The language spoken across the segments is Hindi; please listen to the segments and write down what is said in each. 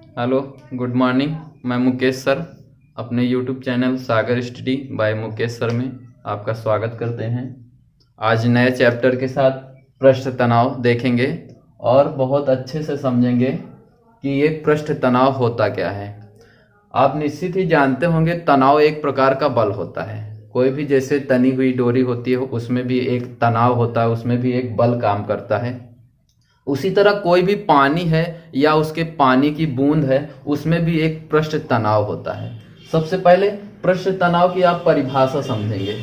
Hello, good morning. मैं मुकेश सर अपने यूट्यूब चैनल सागर स्टडी बाय मुकेश सर में आपका स्वागत करते हैं। आज नए चैप्टर के साथ पृष्ठ तनाव देखेंगे और बहुत अच्छे से समझेंगे कि ये पृष्ठ तनाव होता क्या है। आप निश्चित ही जानते होंगे तनाव एक प्रकार का बल होता है। कोई भी जैसे तनी हुई डोरी होती है उसमें भी एक तनाव होता है, उसमें भी एक बल काम करता है। उसी तरह कोई भी पानी है या उसके पानी की बूंद है उसमें भी एक पृष्ठ तनाव होता है। सबसे पहले पृष्ठ तनाव की आप परिभाषा समझेंगे।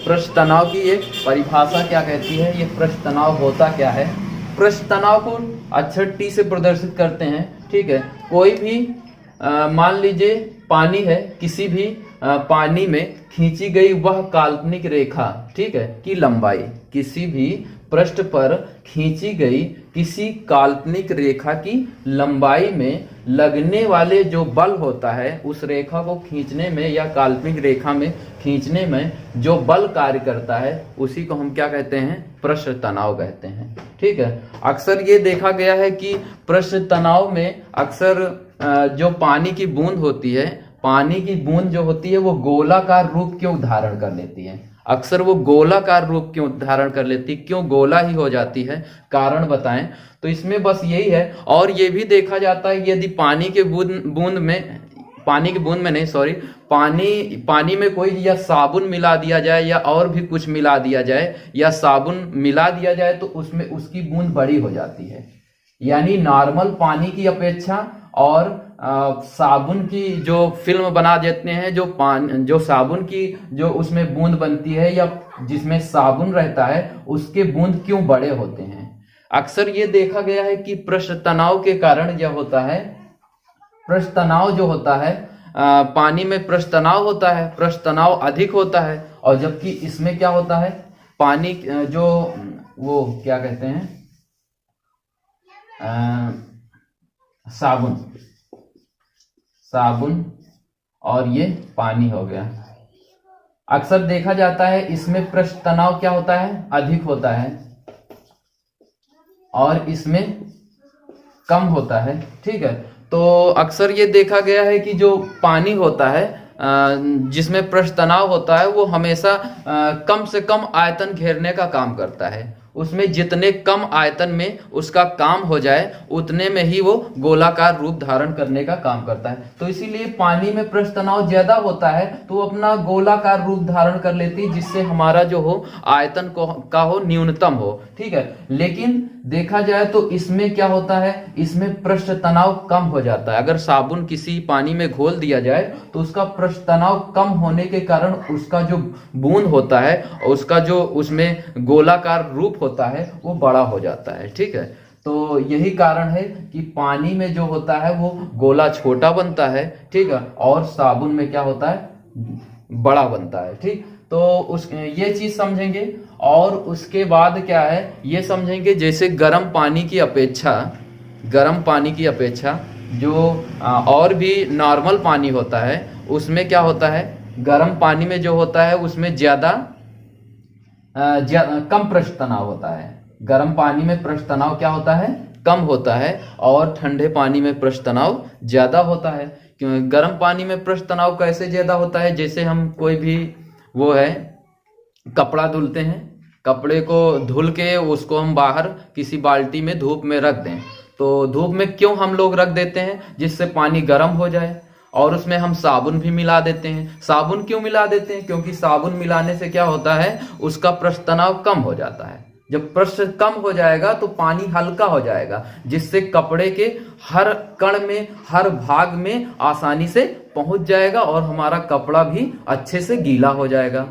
पृष्ठ तनाव की एक परिभाषा क्या कहती है, ये पृष्ठ तनाव होता क्या है। पृष्ठ तनाव को अक्षर टी से प्रदर्शित करते हैं। ठीक है, कोई भी मान लीजिए पानी है, किसी भी पानी में खींची गई वह काल्पनिक रेखा, ठीक है, की लंबाई, किसी भी पृष्ठ पर खींची गई किसी काल्पनिक रेखा की लंबाई में लगने वाले जो बल होता है, उस रेखा को खींचने में या काल्पनिक रेखा में खींचने में जो बल कार्य करता है उसी को हम क्या कहते हैं, पृष्ठ तनाव कहते हैं। ठीक है, अक्सर ये देखा गया है कि पृष्ठ तनाव में अक्सर जो पानी की बूंद होती है, पानी की बूंद जो होती है वो गोलाकार रूप क्यों धारण कर लेती है। अक्सर वो गोलाकार रूप क्यों धारण कर लेती, क्यों गोला ही हो जाती है, कारण बताएं। तो इसमें बस यही है। और ये भी देखा जाता है यदि पानी के बूंद में पानी में कोई या साबुन मिला दिया जाए या और भी कुछ मिला दिया जाए या साबुन मिला दिया जाए तो उसमें उसकी बूंद बड़ी हो जाती है। यानी नॉर्मल पानी की अपेक्षा और साबुन की जो फिल्म बना देते हैं, जो साबुन की जो उसमें बूंद बनती है या जिसमें साबुन रहता है उसके बूंद क्यों बड़े होते हैं। अक्सर ये देखा गया है कि पृष्ठ तनाव के कारण यह होता है। पृष्ठ तनाव जो होता है, पानी में पृष्ठ तनाव होता है, पृष्ठ तनाव अधिक होता है। और जबकि इसमें क्या होता है, पानी जो वो क्या कहते हैं, साबुन और ये पानी हो गया। अक्सर देखा जाता है इसमें पृष्ठ तनाव क्या होता है, अधिक होता है और इसमें कम होता है। ठीक है, तो अक्सर ये देखा गया है कि जो पानी होता है जिसमें पृष्ठ तनाव होता है वो हमेशा कम से कम आयतन घेरने का काम करता है। उसमें जितने कम आयतन में उसका काम हो जाए उतने में ही वो गोलाकार रूप धारण करने का काम करता है। तो इसीलिए पानी में पृष्ठ तनाव ज्यादा होता है तो अपना गोलाकार रूप धारण कर लेती है, जिससे हमारा जो हो आयतन का हो न्यूनतम हो। ठीक है, लेकिन देखा जाए तो इसमें क्या होता है, इसमें पृष्ठ तनाव कम हो जाता है। अगर साबुन किसी पानी में घोल दिया जाए तो उसका पृष्ठ तनाव कम होने के कारण उसका जो बूंद होता है, उसका जो उसमें गोलाकार रूप होता है वो बड़ा हो जाता है। ठीक है, तो यही कारण है कि पानी में जो होता है वो गोला छोटा बनता है। ठीक है, और साबुन में क्या होता है, बड़ा बनता है। ठीक, तो ये चीज समझेंगे। और उसके बाद क्या है ये समझेंगे, जैसे गर्म पानी की अपेक्षा जो और भी नॉर्मल पानी होता है उसमें क्या होता है, गर्म पानी में जो होता है उसमें ज्यादा कम पृष्ठ तनाव होता है। गर्म पानी में पृष्ठ तनाव क्या होता है, कम होता है, और ठंडे पानी में पृष्ठ तनाव ज्यादा होता है। क्यों गर्म पानी में पृष्ठ तनाव कैसे ज्यादा होता है, जैसे हम कोई भी वो है कपड़ा धुलते हैं, कपड़े को धुल के उसको हम बाहर किसी बाल्टी में धूप में रख दें, तो धूप में क्यों हम लोग रख देते हैं, जिससे पानी गर्म हो जाए। और उसमें हम साबुन भी मिला देते हैं। साबुन क्यों मिला देते हैं, क्योंकि साबुन मिलाने से क्या होता है, उसका पृष्ठ तनाव कम हो जाता है। जब पृष्ठ कम हो जाएगा तो पानी हल्का हो जाएगा, जिससे कपड़े के हर कण में, हर भाग में आसानी से पहुंच जाएगा और हमारा कपड़ा भी अच्छे से गीला हो जाएगा।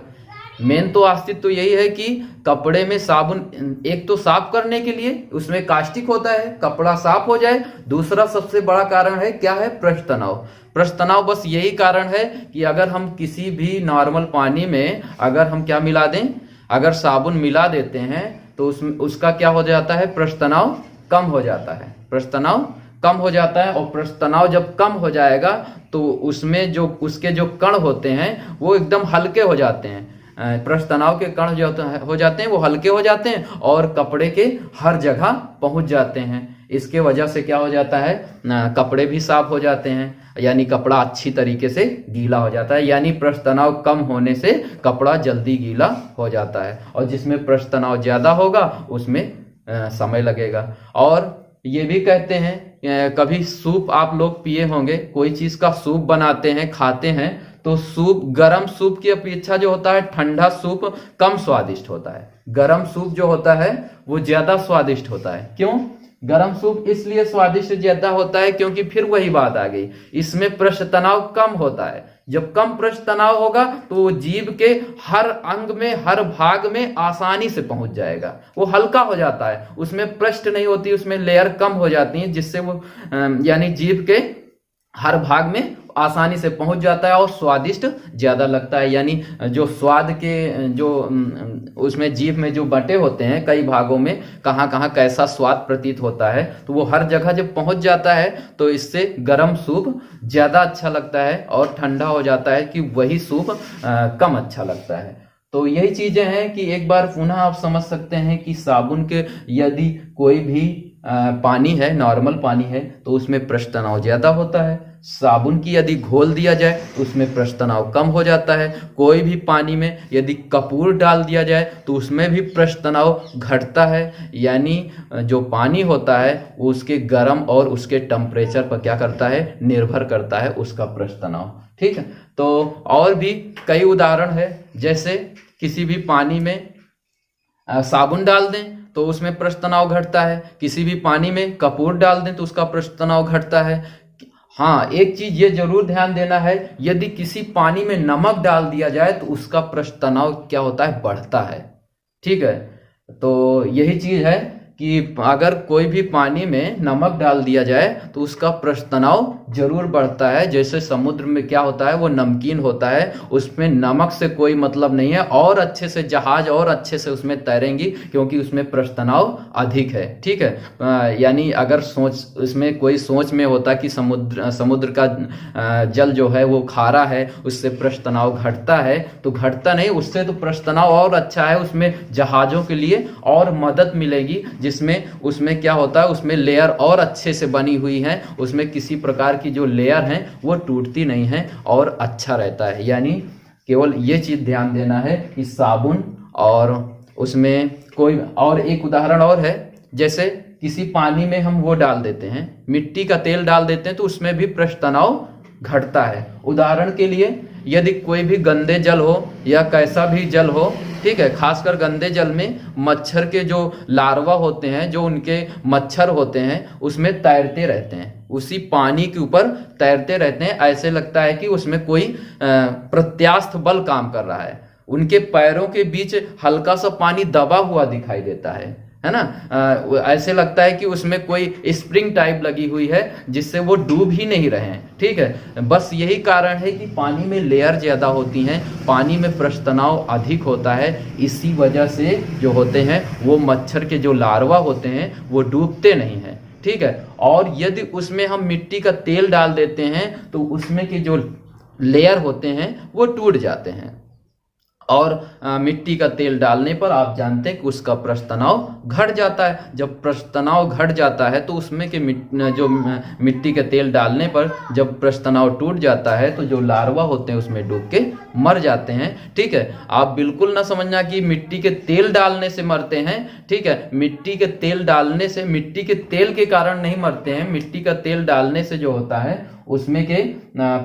मेन तो अस्तित्व तो यही है कि कपड़े में साबुन एक तो साफ करने के लिए उसमें कास्टिक होता है, कपड़ा साफ हो जाए। दूसरा सबसे बड़ा कारण है क्या है, पृष्ठ तनाव। पृष्ठ तनाव बस यही कारण है कि अगर हम किसी भी नॉर्मल पानी में अगर हम क्या मिला दें, अगर साबुन मिला देते हैं तो उसका क्या हो जाता है, पृष्ठ तनाव कम हो जाता है। पृष्ठ तनाव कम हो जाता है, और पृष्ठ तनाव जब कम हो जाएगा तो उसमें जो उसके जो कण होते हैं वो एकदम हल्के हो जाते हैं। पृष्ठ तनाव के कण जो हो जाते हैं वो हल्के हो जाते हैं और कपड़े के हर जगह पहुंच जाते हैं। इसके वजह से क्या हो जाता है, कपड़े भी साफ हो जाते हैं, यानी कपड़ा अच्छी तरीके से गीला हो जाता है। यानी पृष्ठ तनाव कम होने से कपड़ा जल्दी गीला हो जाता है, और जिसमें पृष्ठ तनाव ज्यादा होगा उसमें समय लगेगा। और ये भी कहते हैं, कभी सूप आप लोग पिए होंगे, कोई चीज का सूप बनाते हैं खाते हैं, तो सूप गर्म सूप की अपेक्षा जो होता है ठंडा सूप कम स्वादिष्ट होता है। गर्म सूप जो होता है वो ज्यादा स्वादिष्ट होता है। क्यों? गर्म सूप इसलिए स्वादिष्ट ज्यादा होता है क्योंकि फिर वही बात आ गई, इसमें पृष्ठ तनाव कम होता है। जब कम पृष्ठ तनाव होगा तो वो जीभ के हर अंग में, हर भाग में आसानी से पहुंच जाएगा, वो हल्का हो जाता है, उसमें पृष्ठ नहीं होती, उसमें लेयर कम हो जाती है, जिससे वो यानी जीभ के हर भाग में आसानी से पहुंच जाता है और स्वादिष्ट ज्यादा लगता है। यानी जो स्वाद के जो उसमें जीभ में जो बंटे होते हैं कई भागों में, कहाँ कहाँ कैसा स्वाद प्रतीत होता है, तो वो हर जगह जब पहुंच जाता है तो इससे गर्म सूप ज्यादा अच्छा लगता है, और ठंडा हो जाता है कि वही सूप कम अच्छा लगता है। तो यही चीजें हैं कि एक बार पुनः आप समझ सकते हैं कि साबुन के यदि कोई भी पानी है, नॉर्मल पानी है, तो उसमें पृष्ठ तनाव ज्यादा होता है। साबुन की यदि घोल दिया जाए तो उसमें पृष्ठ तनाव कम हो जाता है। कोई भी पानी में यदि कपूर डाल दिया जाए तो उसमें भी पृष्ठ तनाव घटता है। यानी जो पानी होता है वो उसके गर्म और उसके टेम्परेचर पर क्या करता है, निर्भर करता है उसका पृष्ठ तनाव। ठीक है, तो और भी कई उदाहरण है, जैसे किसी भी पानी में साबुन डाल दें तो उसमें पृष्ठ तनाव घटता है, किसी भी पानी में कपूर डाल दें तो उसका पृष्ठ तनाव घटता है। हाँ, एक चीज ये जरूर ध्यान देना है, यदि किसी पानी में नमक डाल दिया जाए तो उसका पृष्ठ तनाव क्या होता है, बढ़ता है। ठीक है, तो यही चीज है कि अगर कोई भी पानी में नमक डाल दिया जाए तो उसका पृष्ठ तनाव जरूर बढ़ता है। जैसे समुद्र में क्या होता है, वो नमकीन होता है, उसमें नमक से कोई मतलब नहीं है, और अच्छे से जहाज और अच्छे से उसमें तैरेंगी क्योंकि उसमें पृष्ठ तनाव अधिक है। ठीक है, यानी अगर उसमें कोई सोच में होता कि समुद्र का जल जो है वो खारा है, उससे पृष्ठ तनाव घटता है, तो घटता नहीं, उससे तो पृष्ठ तनाव और अच्छा है, उसमें जहाजों के लिए और मदद मिलेगी, जिसमें उसमें क्या होता है, उसमें लेयर और अच्छे से बनी हुई है, उसमें किसी प्रकार की जो लेयर है वो टूटती नहीं है और अच्छा रहता है। यानी केवल ये चीज ध्यान देना है कि साबुन और उसमें कोई और एक उदाहरण और है, जैसे किसी पानी में हम वो डाल देते हैं, मिट्टी का तेल डाल देते हैं, तो उसमें भी पृष्ठ तनाव घटता है। उदाहरण के लिए यदि कोई भी गंदे जल हो या कैसा भी जल हो, ठीक है, खासकर गंदे जल में मच्छर के जो लार्वा होते हैं, जो उनके मच्छर होते हैं, उसमें तैरते रहते हैं, उसी पानी के ऊपर तैरते रहते हैं। ऐसे लगता है कि उसमें कोई प्रत्यास्थ बल काम कर रहा है, उनके पैरों के बीच हल्का सा पानी दबा हुआ दिखाई देता है ना। ऐसे लगता है कि उसमें कोई स्प्रिंग टाइप लगी हुई है जिससे वो डूब ही नहीं रहे हैं। ठीक है, बस यही कारण है कि पानी में लेयर ज्यादा होती हैं, पानी में पृष्ठ तनाव अधिक होता है, इसी वजह से जो होते हैं वो मच्छर के जो लार्वा होते हैं वो डूबते नहीं हैं। ठीक है, और यदि उसमें हम मिट्टी का तेल डाल देते हैं तो उसमें के जो लेयर होते हैं वो टूट जाते हैं, और मिट्टी का तेल डालने पर आप जानते हैं कि उसका पृष्ठ तनाव घट जाता है। जब पृष्ठ तनाव घट जाता है तो उसमें के जो मिट्टी के तेल डालने पर जब पृष्ठ तनाव टूट जाता है तो जो लार्वा होते हैं उसमें डूब के मर जाते हैं। ठीक है, आप बिल्कुल ना समझना कि मिट्टी के तेल डालने से मरते हैं। ठीक है, मिट्टी के तेल डालने से, मिट्टी के तेल के कारण नहीं मरते हैं, मिट्टी का तेल डालने से जो होता है उसमें के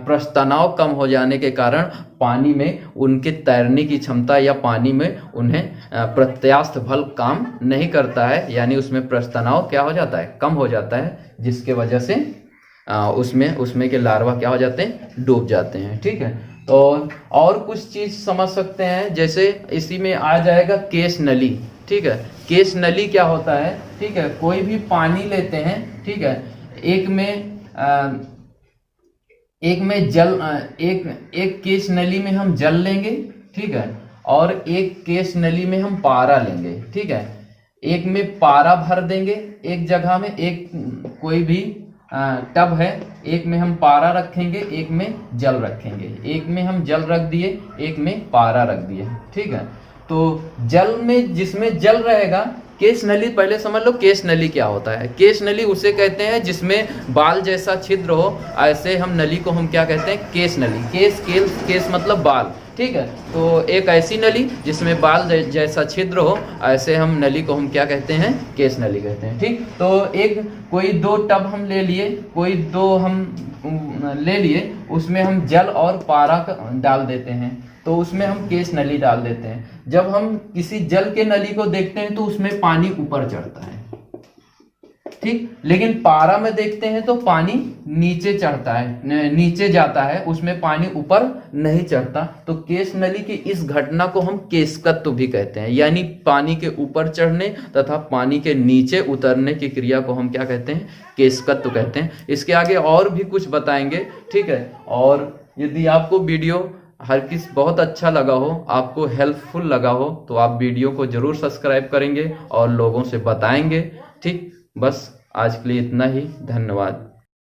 पृष्ठ तनाव कम हो जाने के कारण पानी में उनके तैरने की क्षमता या पानी में उन्हें प्रत्यास्थ बल काम नहीं करता है, यानी उसमें पृष्ठ तनाव क्या हो जाता है, कम हो जाता है, जिसके वजह से उसमें के लार्वा क्या हो जाते हैं, डूब जाते हैं। ठीक है, तो और कुछ चीज समझ सकते हैं, जैसे इसी में आ जाएगा केश नली। ठीक है, केश नली क्या होता है, ठीक है, कोई भी पानी लेते हैं, ठीक है, एक केश नली में हम जल लेंगे, ठीक है, और एक केश नली में हम पारा लेंगे। ठीक है, एक में पारा भर देंगे एक जगह में, एक कोई भी टब है, एक में हम पारा रखेंगे, एक में जल रखेंगे, एक में हम जल रख दिए, एक में पारा रख दिए। ठीक है, तो जल में जिसमें जल रहेगा, केश नली पहले समझ लो, केश नली क्या होता है। केश नली उसे कहते हैं जिसमें बाल जैसा छिद्र हो, ऐसे हम नली को हम क्या कहते हैं, केश नली। केश मतलब बाल, ठीक है। तो एक ऐसी नली जिसमें बाल जैसा छिद्र हो, ऐसे हम नली को हम क्या कहते हैं, केश नली कहते हैं, ठीक। तो एक कोई 2 टब हम ले लिए, कोई 2 हम ले लिए, उसमें हम जल और पारा डाल देते हैं, तो उसमें हम केश नली डाल देते हैं। जब हम किसी जल के नली को देखते हैं तो उसमें पानी ऊपर चढ़ता है, ठीक। लेकिन पारा में देखते हैं तो पानी नीचे चढ़ता है, नीचे जाता है, उसमें पानी ऊपर नहीं चढ़ता। तो केश नली की इस घटना को हम केशकत्व भी कहते हैं, यानी पानी के ऊपर चढ़ने तथा पानी के नीचे उतरने की क्रिया को हम क्या कहते हैं, केशकत्व कहते हैं। इसके आगे और भी कुछ बताएंगे, ठीक है। और यदि आपको वीडियो हर किस बहुत अच्छा लगा हो, आपको हेल्पफुल लगा हो, तो आप वीडियो को जरूर सब्सक्राइब करेंगे और लोगों से बताएंगे, ठीक। बस आज के लिए इतना ही, धन्यवाद।